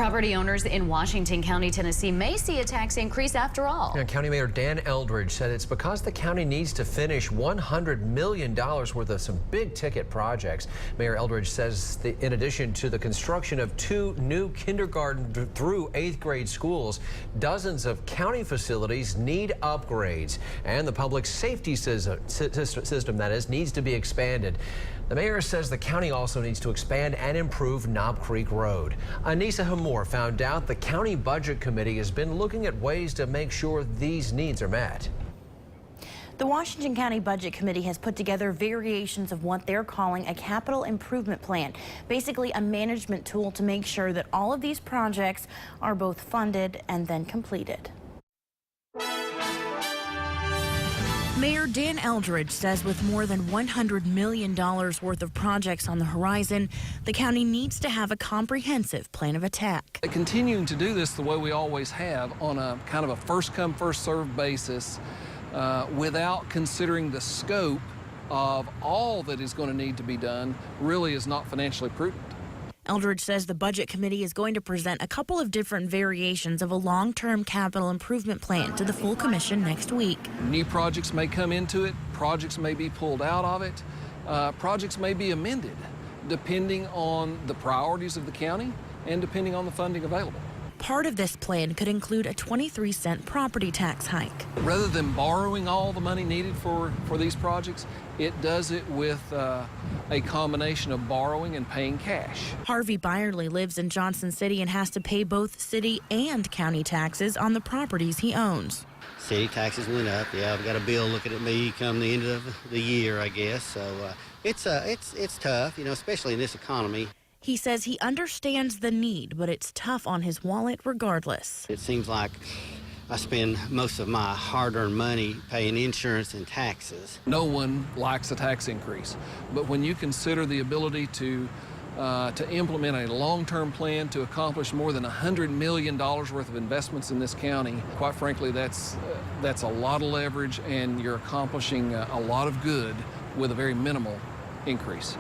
Property owners in Washington County, Tennessee may see a tax increase after all. County Mayor Dan Eldridge said it's because the county needs to finish $100 million worth of some big ticket projects. Mayor Eldridge says in addition to the construction of 2 new kindergarten through 8th grade schools, dozens of county facilities need upgrades, and the public safety system needs to be expanded. The mayor says the county also needs to expand and improve Knob Creek Road. Anissa Hammour found out the county budget committee has been looking at ways to make sure these needs are met. The Washington County Budget Committee has put together variations of what they're calling a capital improvement plan, basically a management tool to make sure that all of these projects are both funded and then completed. Mayor Dan Eldridge says with more than $100 million worth of projects on the horizon, the county needs to have a comprehensive plan of attack. Continuing to do this the way we always have, on a kind of a first-come, first-served basis, without considering the scope of all that is going to need to be done, really is not financially prudent. Eldridge says the Budget Committee is going to present a couple of different variations of a long-term capital improvement plan to the full commission next week. New projects may come into it, projects may be pulled out of it, projects may be amended depending on the priorities of the county and depending on the funding available. Part of this plan could include a 23-cent property tax hike. Rather than borrowing all the money needed for these projects, it does it with a combination of borrowing and paying cash. Harvey Byerly lives in Johnson City and has to pay both city and county taxes on the properties he owns. City taxes went up. Yeah, I've got a bill looking at me come the end of the year, I guess. So it's tough, you know, especially in this economy. He says he understands the need, but it's tough on his wallet regardless. It seems like I spend most of my hard-earned money paying insurance and taxes. No one likes a tax increase, but when you consider the ability to implement a long-term plan to accomplish more than $100 million worth of investments in this county, quite frankly, that's a lot of leverage, and you're accomplishing a lot of good with a very minimal increase.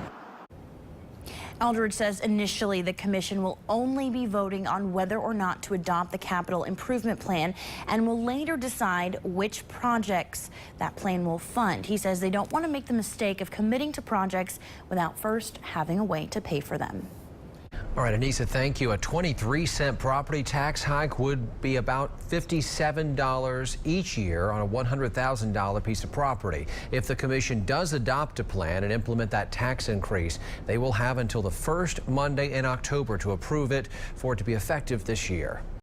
Eldridge says initially the commission will only be voting on whether or not to adopt the capital improvement plan and will later decide which projects that plan will fund. He says they don't want to make the mistake of committing to projects without first having a way to pay for them. All right, Anissa, thank you. A 23-cent property tax hike would be about $57 each year on a $100,000 piece of property. If the commission does adopt a plan and implement that tax increase, they will have until the first Monday in October to approve it for it to be effective this year.